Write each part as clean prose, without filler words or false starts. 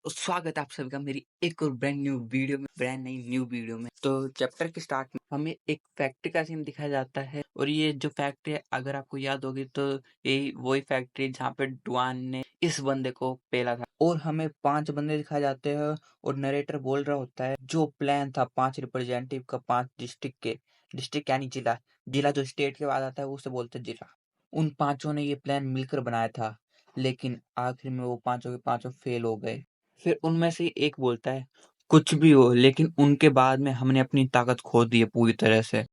तो स्वागत है आप सभी का मेरी एक और ब्रांड नई न्यू वीडियो में। तो चैप्टर के स्टार्ट में हमें एक फैक्ट्री का सीन दिखाया जाता है और ये जो फैक्ट्री है अगर आपको याद होगी तो यही वही फैक्ट्री जहाँ पे डुआन ने इस बंदे को पेला था और हमें 5 बंदे दिखाए जाते हैं और नरेटर बोल रहा होता है जो प्लान था 5 रिप्रेजेंटेटिव का 5 डिस्ट्रिक्ट यानी जिला जो स्टेट के बाद आता है उसे बोलते हैं जिला। उन पांचों ने ये प्लान मिलकर बनाया था लेकिन आखिर में वो पांचों के पांचों फेल हो गए। फिर उनमें से एक बोलता है कुछ भी हो लेकिन उनके बाद में हमने अपनी ताकत खो दी है पूरी तरह से।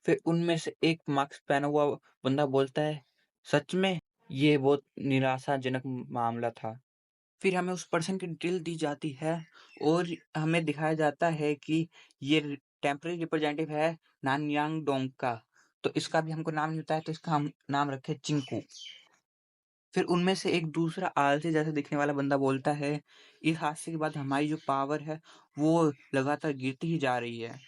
फिर उनमें से एक मास्क पहना हुआ बंदा बोलता है सच में ये बहुत निराशाजनक मामला था। फिर हमें उस पर्सन की डिटेल दी जाती है और हमें दिखाया जाता है कि ये टेम्पररी रिप्रेजेंटेटिव है नानयांग डोंग का। तो इसका भी हमको नाम नहीं होता है तो इसका हम नाम रखे चिंकू। फिर उनमें से एक दूसरा आलसी जैसा दिखने वाला बंदा बोलता है इस हादसे के बाद हमारी जो पावर है वो लगातार गिरती ही जा रही है।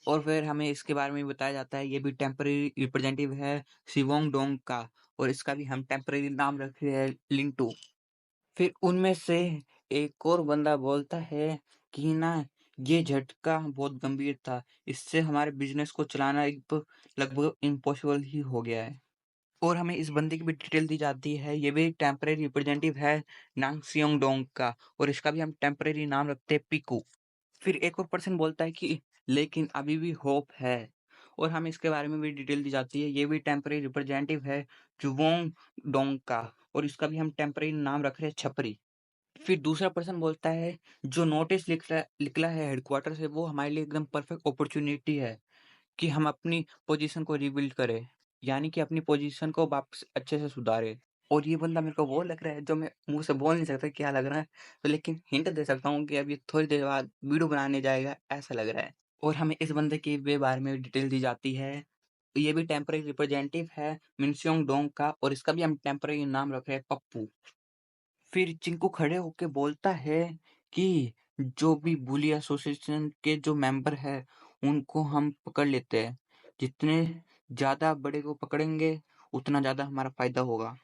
और फिर हमें इसके बारे में भी बताया जाता है ये भी टेम्पररी रिप्रेजेंटेटिव है शिवोंग डोंग का और इसका भी हम टेम्पररी नाम रख रहे हैं लिंटू। फिर उनमें से एक और बंदा बोलता है कि ना ये झटका बहुत गंभीर था, इससे हमारे बिजनेस को चलाना एक लगभग इम्पॉसिबल ही हो गया है। और हमें इस बंदे की भी डिटेल दी जाती है ये भी टेम्परेरी रिप्रेजेंटेटिव है नांगसियोंग डोंग का और इसका भी हम टेम्परेरी नाम रखते हैं पीकू। फिर एक और पर्सन बोलता है कि लेकिन अभी भी होप है और हमें इसके बारे में भी डिटेल दी जाती है ये भी टेम्परेरी रिप्रेजेंटेटिव है जुवोंग डोंग का और इसका भी हम टेम्परेरी नाम रख रहे हैं छपरी। फिर दूसरा पर्सन बोलता है जो नोटिस निकला है हेडक्वार्टर से वो हमारे लिए एकदम परफेक्ट अपॉर्चुनिटी है कि हम अपनी पोजीशन को रिबिल्ड करें, यानी कि अपनी पोजीशन को वापस अच्छे से सुधारें। और ये बंदा मेरे को वो लग रहा है जो मैं मुँह से बोल नहीं सकता क्या लग रहा है, तो लेकिन हिंट दे सकता हूँ कि अभी थोड़ी देर बाद वीडियो बनाने जाएगा, ऐसा लग रहा है। और हमें इस बंदे के बारे में डिटेल दी जाती है। ये भी टेम्परेरी रिप्रेजेंटेटिव है मिनसियोंग डोंग का और इसका भी हम टेम्परेरी नाम रख रहे हैं पप्पू। फिर चिंकू खड़े होके बोलता है कि जो भी बुली एसोसिएशन के जो मेंबर है उनको हम पकड़ लेते हैं। जितने ज़्यादा बड़े को पकड़ेंगे उतना ज़्यादा हमारा फ़ायदा होगा।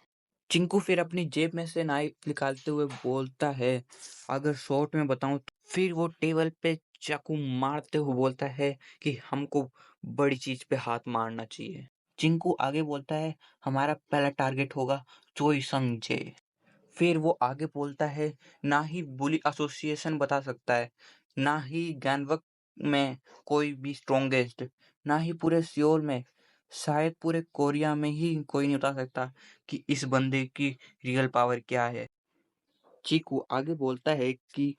चिंकू फिर अपनी जेब में से नाइफ निकालते हुए बोलता है अगर शॉर्ट में बताऊं तो फिर वो टेबल पे चाकू मारते हुए बोलता है कि हमको बड़ी चीज पे हाथ मारना चाहिए। चिंकू आगे बोलता है हमारा पहला टारगेट होगा चोई संजय। फिर वो आगे बोलता है ना ही बुली एसोसिएशन बता सकता है, ना ही गैनवक में कोई भी स्ट्रॉन्गेस्ट, ना ही पूरे सियोल में, शायद पूरे कोरिया में ही कोई नहीं बता सकता कि इस बंदे की रियल पावर क्या है। चीकू आगे बोलता है कि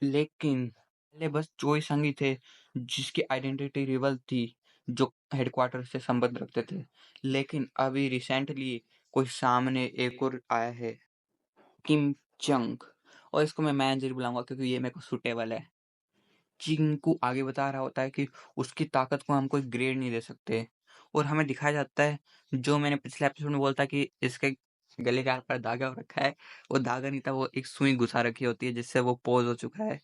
लेकिन पहले बस चोई संगी थे जिसकी आइडेंटिटी रिवल थी जो हेडक्वार्टर से संबंध रखते थे, लेकिन अभी रिसेंटली कोई सामने एक और आया है किम चंग और इसको मैं मैनेजर बुलाऊंगा क्योंकि ये मेरे को सुटेबल है। चिंकू आगे बता रहा होता है कि उसकी ताकत को हम कोई ग्रेड नहीं दे सकते और हमें दिखाया जाता है जो मैंने पिछले एपिसोड में बोलता कि इसके गले के पर धागा हो रखा है, वो धागा नहीं था, वो एक सुई घुसा रखी होती है जिससे वो पोज हो चुका है।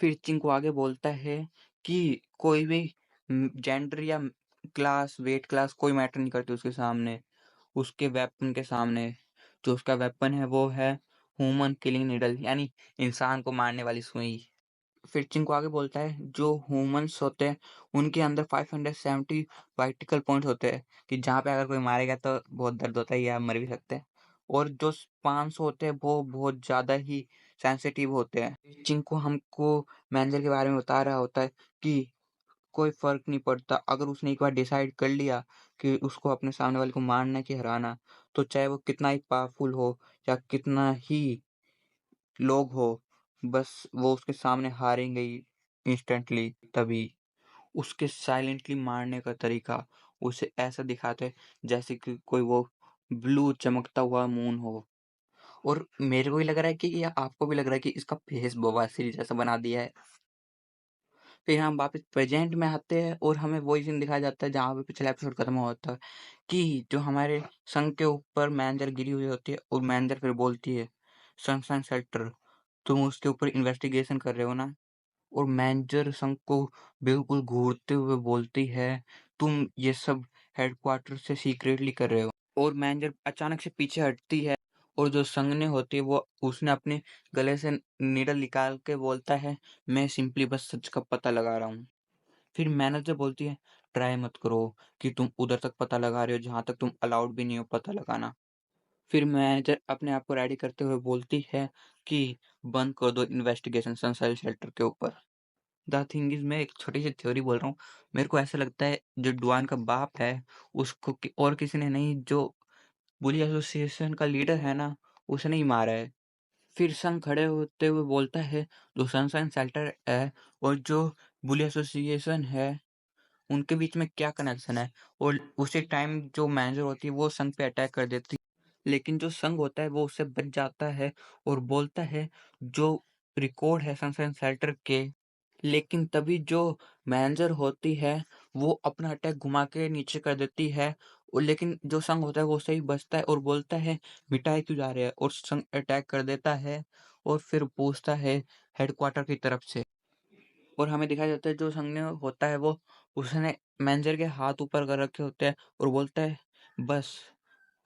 फिर चिंकू आगे बोलता है कि कोई भी जेंडर या क्लास वेट क्लास कोई मैटर नहीं करती उसके सामने, उसके वेपन के सामने। जो उसका वेपन है वो है ह्यूमन किलिंग निडल यानी इंसान को मारने वाली सुई। फिर चिंकू आगे बोलता है जो ह्यूमंस होते हैं उनके अंदर 570 वर्टिकल पॉइंट्स होते हैं कि जहाँ पे अगर कोई मारेगा तो बहुत दर्द होता है या मर भी सकते हैं, और जो 500 होते हैं वो बहुत ज़्यादा ही सेंसिटिव होते हैं। चिंकू हमको मैनेजर के बारे में बता रहा होता है कि कोई फ़र्क नहीं पड़ता अगर उसने एक बार डिसाइड कर लिया कि उसको अपने सामने वाले को मारना है कि हराना, तो चाहे वो कितना ही पावरफुल हो या कितना ही लोग हो, बस वो उसके सामने हारेंगे ही इंस्टेंटली तभी। उसके साइलेंटली मारने का तरीका उसे ऐसा दिखाते हैं जैसे कि कोई वो ब्लू चमकता हुआ मून हो। और मेरे को भी लग रहा है कि या आपको भी लग रहा है कि इसका फेस बवासीर जैसा बना दिया है। फिर हम वापस प्रेजेंट में आते हैं और हमें वही सीन दिखाया जाता है जहाँ पे पिछला एपिसोड खत्म हुआ होता है कि जो हमारे संघ के ऊपर मैनेजर गिरी हुई होती है और मैनेजर फिर बोलती है सनशाइन शेल्टर तुम उसके ऊपर इन्वेस्टिगेशन कर रहे हो ना। और मैनेजर संघ को बिल्कुल घूरते हुए बोलती है तुम ये सब हेडक्वार्टर से सीक्रेटली कर रहे हो। और मैनेजर अचानक से पीछे हटती है और जो संगने होती है वो उसने अपने गले से नीडल निकाल के बोलता है, मैं सिंपली बस सच का पता लगा रहा हूँ। फिर मैनेजर बोलती है, ट्राई मत करो कि तुम उधर तक पता लगा रहे हो जहाँ तक तुम अलाउड भी नहीं हो पता लगाना। फिर मैनेजर अपने आप को रेडी करते हुए बोलती है कि बंद कर दो इन्वेस्टिगेशन सनशाइन शेल्टर के ऊपर। द थिंग इज़, मैं एक छोटी-सी थ्योरी बोल रहा हूँ। मेरे को ऐसा लगता है जो डुआन का बाप है उसको और किसी ने नहीं, जो बुली एसोसिएशन का लीडर है ना, उसने ही मारा है। फिर संग खड़े होते हुए बोलता है, जो सनशाइन शेल्टर है और जो बुली एसोसिएशन है उनके बीच में क्या कनेक्शन है? और उसी टाइम जो मैनेजर होती है वो संघ पे अटैक कर देती है। लेकिन जो संघ होता है वो उससे बच जाता है और बोलता है जो रिकॉर्ड है सनशाइन शेल्टर के। लेकिन तभी जो मैनेजर होती है वो अपना अटैक घुमा के नीचे कर देती है। और लेकिन जो संघ होता है वो उससे ही बचता है और बोलता है मिटाए क्यों जा रहे हैं, और संघ अटैक कर देता है और फिर पूछता है हेडक्वार्टर की तरफ से। और हमें दिखाया जाता है जो संजय होता है वो उसने मैनेजर के हाथ ऊपर कर रखे होते हैं और बोलता है बस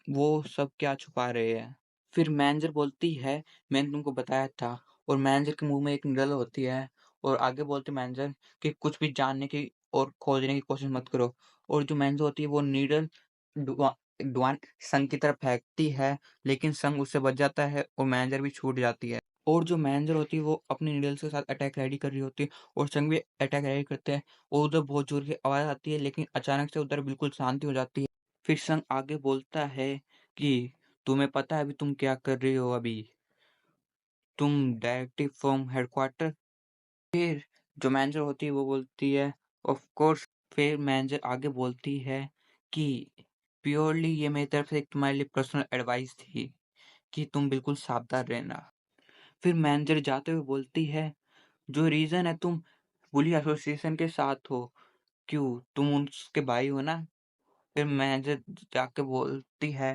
वो सब क्या छुपा रहे हैं। फिर मैनेजर बोलती है मैंने तुमको बताया था, और मैनेजर के मुंह में एक निडल होती है और आगे बोलते मैनेजर कि कुछ भी जानने की और खोजने की कोशिश मत करो। और जो मैनेजर होती है वो नीडल डुआन संघ की तरफ फेंकती है, लेकिन संघ उससे बच जाता है और मैनेजर भी छूट जाती है। और जो मैनेजर होती है वो अपने नीडल्स के साथ अटैक रेडी कर रही होती है और संघ भी अटैक रेडी करते हैं और उधर बहुत जोर की आवाज आती है, लेकिन अचानक से उधर बिल्कुल शांति हो जाती है। फिर संघ आगे बोलता है कि तुम्हें पता है अभी तुम क्या कर रही हो, अभी तुम डायरेक्टली फ्रॉम हेडक्वार्टर। फिर जो मैनेजर होती है वो बोलती है ऑफ कोर्स। फिर मैनेजर आगे बोलती है कि प्योरली ये मेरी तरफ से एक तुम्हारे लिए पर्सनल एडवाइस थी कि तुम बिल्कुल सावधान रहना। फिर मैनेजर जाते हुए बोलती है जो रीजन है तुम बुली एसोसिएशन के साथ हो, क्यों तुम उसके भाई हो ना। फिर मैनेजर जाके बोलती है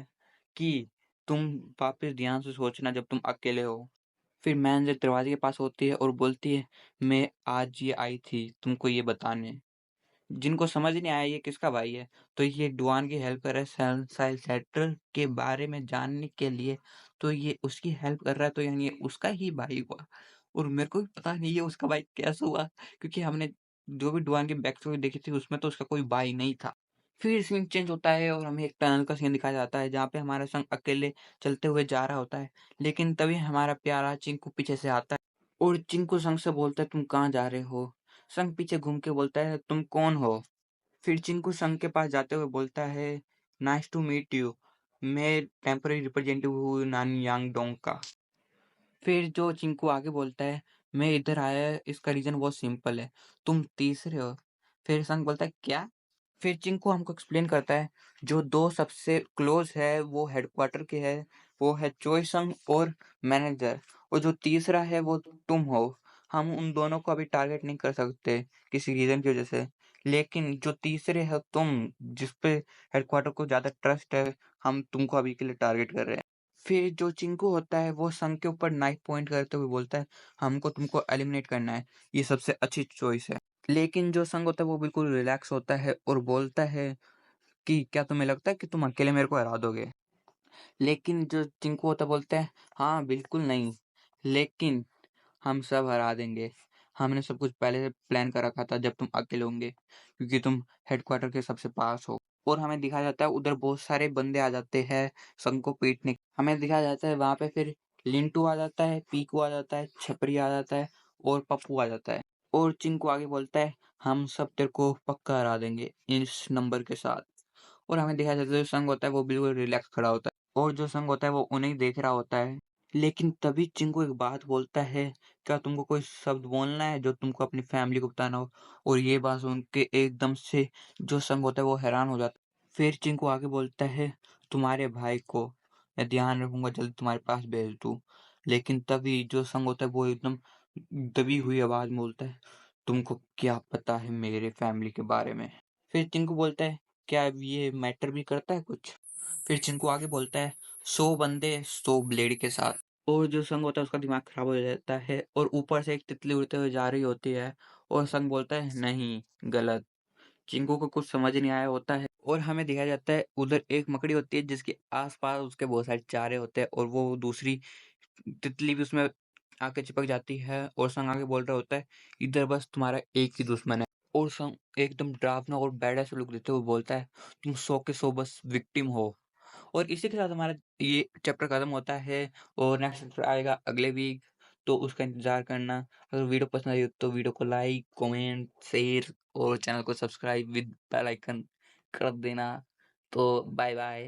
कि तुम वापस ध्यान से सोचना जब तुम अकेले हो। फिर मैनेजर दरवाजे के पास होती है और बोलती है मैं आज ये आई थी तुमको ये बताने। जिनको समझ नहीं आया ये किसका भाई है, तो ये डुआन की हेल्प कर रहा है सनशाइन शेल्टर के बारे में जानने के लिए। तो ये उसकी हेल्प कर रहा है तो यानी ये उसका ही भाई हुआ। और मेरे को भी पता नहीं ये उसका भाई कैसे हुआ, क्योंकि हमने जो भी डुआन की बैक स्टोरी देखी थी उसमें तो उसका कोई भाई नहीं था। फिर सीन चेंज होता है और हमें एक टनल का सीन दिखाया जाता है जहाँ पे हमारा संग अकेले चलते हुए जा रहा होता है। लेकिन तभी हमारा प्यारा चिंकू पीछे से आता है और चिंकू संग से बोलता है तुम कहाँ जा रहे हो। संग पीछे घूम के बोलता है तुम कौन हो। फिर चिंकू संघ के पास जाते हुए बोलता है नाइस टू मीट यू, मैं टेम्पररी रिप्रेजेंटेटिव हूँ नानयांग डोंग का। फिर जो चिंकू आगे बोलता है मैं इधर आया इसका रीजन बहुत सिंपल है, तुम तीसरे हो। फिर संघ बोलता है क्या। फिर चिंकू हमको एक्सप्लेन करता है जो दो सबसे क्लोज है वो हेडक्वार्टर के है, वो है चोई संग और मैनेजर, और जो तीसरा है वो तुम हो। हम उन दोनों को अभी टारगेट नहीं कर सकते किसी रीजन की वजह से, लेकिन जो तीसरे है तुम, जिस पे हेडक्वार्टर को ज्यादा ट्रस्ट है, हम तुमको अभी के लिए टारगेट कर रहे हैं। फिर जो चिंकू होता है वो संघ के ऊपर नाइफ पॉइंट करते हुए बोलता है हमको तुमको एलिमिनेट करना है, ये सबसे अच्छी चॉइस है। लेकिन जो संघ होता है वो बिल्कुल रिलैक्स होता है और बोलता है कि क्या तुम्हें लगता है कि तुम अकेले मेरे को हरा दोगे। लेकिन जो चिंकू होता है बोलता है हाँ बिल्कुल नहीं, लेकिन हम सब हरा देंगे। हमने सब कुछ पहले से प्लान कर रखा था जब तुम अकेले होंगे, क्योंकि तुम हेडक्वार्टर के सबसे पास हो। और हमें दिखाया जाता है उधर बहुत सारे बंदे आ जाते हैं संघ को पीटने। हमें दिखाया जाता है वहां पे फिर लिंटू आ जाता है, पीकू आ जाता है, छपरी आ जाता है और पप्पू आ जाता है। और चिंकू आगे बोलता है हम सब तेरे को पक्का हरा देंगे इस नंबर के साथ। और हमें दिखाया जाता है जो संघ होता है वो बिल्कुल रिलैक्स खड़ा होता है और जो संघ होता है वो उन्हें ही देख रहा होता है। लेकिन तभी चिंकू एक बात बोलता है क्या तुमको कोई शब्द बोलना है जो तुमको अपनी फैमिली को बताना हो। और ये बात सुन के एकदम से जो संघ होता है वो हैरान हो जाता है। फिर चिंकू आगे बोलता है तुम्हारे भाई को मैं ध्यान रखूंगा, जल्दी तुम्हारे पास भेज दूं। लेकिन तभी जो संघ होता है वो एकदम दबी हुई आवाज में बोलता है तुमको क्या पता है मेरे फैमिली के बारे में। फिर चिंकू बोलता है क्या ये मैटर भी करता है कुछ। फिर चिंकू आगे बोलता है 100 बंदे 100 ब्लेड के साथ। और जो संग होता है उसका दिमाग खराब हो जाता है और ऊपर से एक तितली उड़ते हुए जा रही होती है और संग बोलता है नहीं, गलत। चिंकू को कुछ समझ नहीं आया होता है और हमें दिखाया जाता है उधर एक मकड़ी होती है जिसके आस-पास उसके बहुत सारे चारे होते हैं और वो दूसरी तितली भी उसमें आके चिपक जाती है और संग आके बोल रहा होता है, इधर बस तुम्हारा एक ही दुश्मन है। और संग एकदम डरावना और बैड-ऐसा लुक देते हुए बोलता है, तुम 100 के 100 बस विक्टिम हो। और इसी के साथ हमारा ये चैप्टर खत्म होता है और नेक्स्ट चैप्टर आएगा अगले वीक, तो उसका इंतज़ार करना। अगर वीडियो पसंद आई हो तो वीडियो को लाइक, कमेंट, शेयर और चैनल को सब्सक्राइब विद बेल आइकन कर देना। तो बाय बाय।